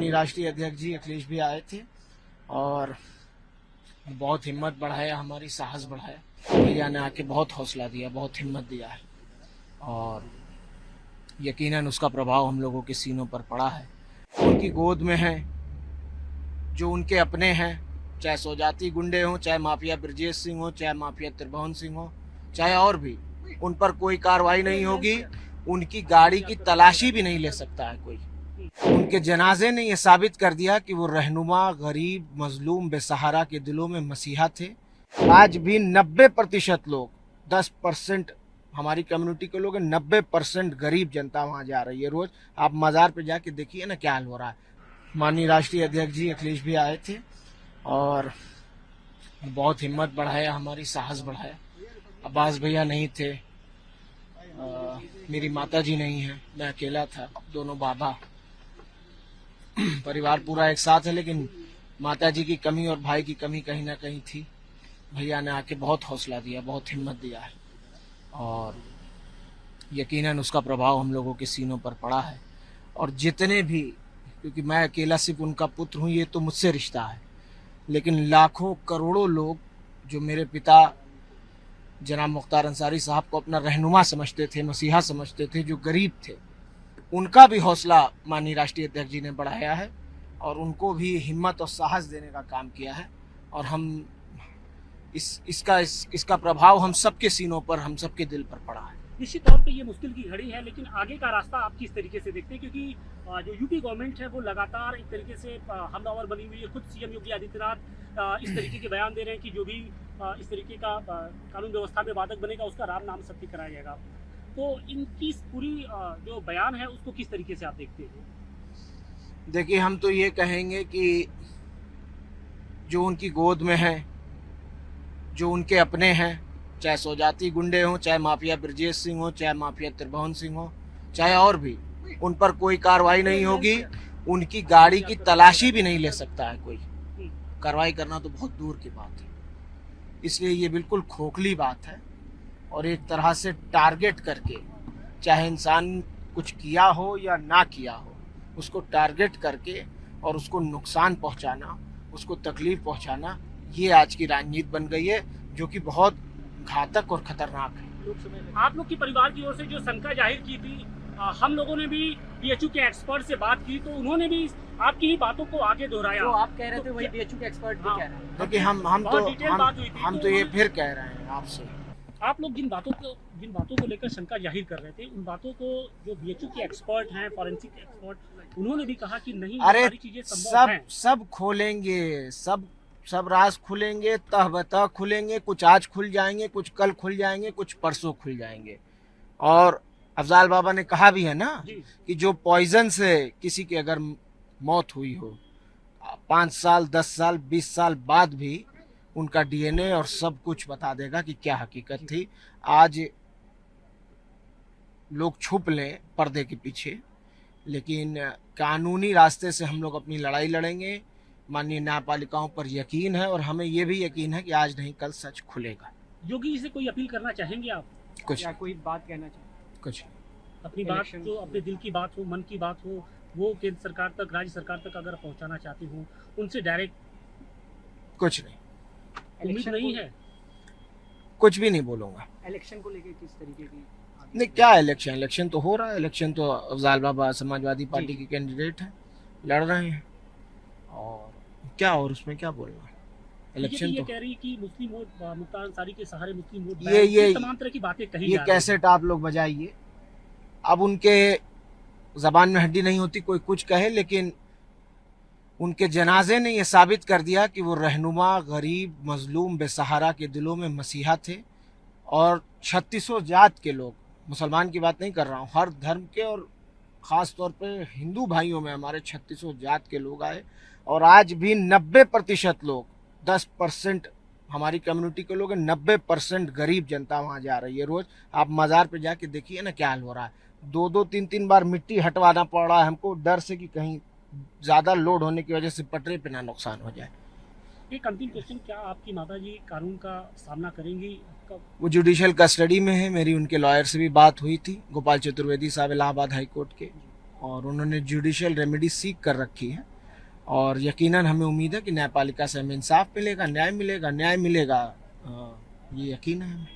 माननीय राष्ट्रीय अध्यक्ष जी अखिलेश भी आए थे और बहुत हिम्मत बढ़ाया, हमारी साहस बढ़ाया। भैया ने आके बहुत हौसला दिया, बहुत हिम्मत दिया है और यकीनन उसका प्रभाव हम लोगों के सीनों पर पड़ा है। उनकी गोद में है जो उनके अपने हैं, चाहे सौजाती गुंडे हों, चाहे माफिया ब्रजेश सिंह हो, चाहे माफिया त्रिभुवन सिंह हो, चाहे और भी, उन पर कोई कार्रवाई नहीं होगी। उनकी गाड़ी की तलाशी भी नहीं ले सकता है कोई। उनके जनाजे ने यह साबित कर दिया कि वो रहनुमा, गरीब, मजलूम, बेसहारा के दिलों में मसीहा थे। आज भी 90% लोग, 10% हमारी कम्युनिटी के लोग हैं, 90% गरीब जनता वहाँ जा रही है रोज। आप मज़ार पे जाके देखिए ना क्या हाल हो रहा है। माननीय राष्ट्रीय अध्यक्ष जी अखिलेश भी आए थे और बहुत हिम्मत बढ़ाया, हमारी साहस बढ़ाया। अब्बास भैया नहीं थे, मेरी माता जी नहीं है, मैं अकेला था, दोनों बाबा, परिवार पूरा एक साथ है, लेकिन माता जी की कमी और भाई की कमी कहीं ना कहीं थी। भैया ने आके बहुत हौसला दिया, बहुत हिम्मत दिया है और यकीनन उसका प्रभाव हम लोगों के सीनों पर पड़ा है। और जितने भी, क्योंकि मैं अकेला सिर्फ उनका पुत्र हूँ, ये तो मुझसे रिश्ता है, लेकिन लाखों करोड़ों लोग जो मेरे पिता जनाब मुख्तार अंसारी साहब को अपना रहनुमा समझते थे, मसीहा समझते थे, जो गरीब थे, उनका भी हौसला माननीय राष्ट्रीय अध्यक्ष जी ने बढ़ाया है और उनको भी हिम्मत और साहस देने का काम किया है। और हम इसका प्रभाव हम सबके सीनों पर, हम सबके दिल पर पड़ा है। निश्चित तौर पे ये मुश्किल की घड़ी है, लेकिन आगे का रास्ता आप किस तरीके से देखते हैं? क्योंकि जो यूपी गवर्नमेंट है वो लगातार एक तरीके से हमलावर बनी हुई है। खुद सीएम योगी आदित्यनाथ इस तरीके के बयान दे रहे हैं कि जो भी इस तरीके का कानून व्यवस्था में बाधक बनेगा उसका राम नाम सत्य कराया जाएगा। तो इनकी पूरी जो बयान है उसको किस तरीके से आप देखते हैं? देखिए, हम तो ये कहेंगे कि जो उनकी गोद में है, जो उनके अपने हैं, चाहे सौजाती गुंडे हों, चाहे माफिया ब्रजेश सिंह हो, चाहे माफिया त्रिभुवन सिंह हो, चाहे और भी, उन पर कोई कार्रवाई नहीं होगी। उनकी गाड़ी की तलाशी भी नहीं ले सकता है कोई। कार्रवाई करना तो बहुत दूर की बात है। इसलिए ये बिल्कुल खोखली बात है और एक तरह से टारगेट करके, चाहे इंसान कुछ किया हो या ना किया हो, उसको टारगेट करके और उसको नुकसान पहुंचाना, उसको तकलीफ पहुंचाना, ये आज की राजनीति बन गई है, जो कि बहुत घातक और खतरनाक है। आप लोग की परिवार की ओर से जो शंका जाहिर की थी, हम लोगों ने भी बीएचयू के एक्सपर्ट से बात की तो उन्होंने भी आपकी ही बातों को आगे दोहराया। जो आप कह रहे थे वही बीएचयू के एक्सपर्ट भी कह रहे हैं। देखिए, हम तो ये फिर कह रहे हैं आपसे, आप लोग जिन बातों को लेकर शंका जाहिर कर रहे थे, उन बातों को जो बीएचयू के एक्सपर्ट हैं, फॉरेंसिक एक्सपर्ट, उन्होंने भी कहा कि नहीं, अरे सारी चीजें संभव हैं। सब खोलेंगे, सब राज खुलेंगे, तह बतह खुलेंगे। कुछ आज खुल जाएंगे, कुछ कल खुल जाएंगे, कुछ परसों खुल जाएंगे। और अफजाल बाबा ने कहा भी है ना कि जो पॉइजन से किसी की अगर मौत हुई हो, 5 साल, 10 साल, 20 साल बाद भी उनका डीएनए और सब कुछ बता देगा कि क्या हकीकत थी। आज लोग छुप लें पर्दे के पीछे, लेकिन कानूनी रास्ते से हम लोग अपनी लड़ाई लड़ेंगे। माननीय न्यायपालिकाओं पर यकीन है और हमें ये भी यकीन है कि आज नहीं कल सच खुलेगा। योगी जी से कोई अपील करना चाहेंगे आप? कुछ या कोई बात कहना चाहिए? कुछ अपनी बात, जो अपने दिल की बात हो, मन की बात हो, वो केंद्र सरकार तक, राज्य सरकार तक अगर पहुंचाना चाहते हो, उनसे डायरेक्ट? कुछ नहीं, उम्मीद नहीं है? कुछ भी नहीं बोलूंगा। इलेक्शन को लेकर किस तरीके की? नहीं, क्या इलेक्शन तो हो रहा है। इलेक्शन तो अफजाल बाबा समाजवादी पार्टी के कैंडिडेट हैं, लड़ रहे हैं, और क्या, और उसमें क्या बोलना। इलेक्शन तो कह रही कि मुस्लिम वोट, मुख्तार अंसारी के सहारे मुस्लिम वोट, ये तमाम तरह की बातें कही ये जा रही हैं। कैसेट आप लोग बजाइए, अब उनके जबान में हड्डी नहीं होती, कोई कुछ कहे, लेकिन उनके जनाजे ने यह साबित कर दिया कि वो रहनुमा, गरीब, मजलूम, बेसहारा के दिलों में मसीहा थे। और 3600 जात के लोग, मुसलमान की बात नहीं कर रहा हूँ, हर धर्म के और ख़ास तौर पे हिंदू भाइयों में हमारे 3600 जात के लोग आए। और आज भी 90% लोग, 10% हमारी कम्युनिटी के लोग हैं, 90% गरीब जनता वहाँ जा रही है रोज। आप मज़ार पे जाके देखिए ना क्या हाल हो रहा है। 2-2, 3-3 बार मिट्टी हटवाना पड़ रहा है हमको, डर से कि कहीं ज़्यादा लोड होने की वजह से पटरे पे ना नुकसान हो जाए। एक अंतिम क्वेश्चन, क्या आपकी माताजी कानून का सामना करेंगी? वो जुडिशियल कस्टडी में है। मेरी उनके लॉयर से भी बात हुई थी, गोपाल चतुर्वेदी साहब, इलाहाबाद हाई कोर्ट के, और उन्होंने जुडिशियल रेमेडी सीख कर रखी है और यकीनन हमें उम्मीद है कि न्यायपालिका से हमें इंसाफ मिलेगा, न्याय मिलेगा, ये यकीन है हमें।